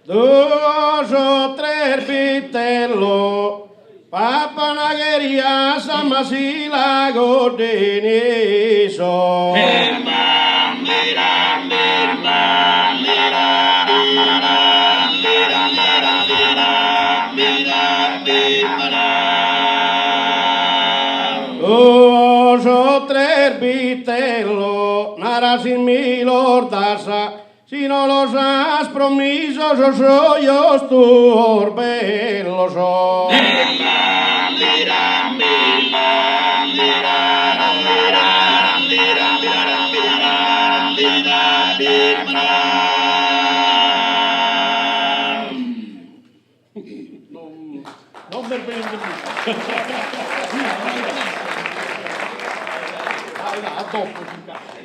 dos o tres vitello, papanageria samasila godeniso. Dos o tres vitello, narasin mi lordasa. Si no los has promisos, os hoyos tu orbeloso. Non per prendere. A dopo si cazzo.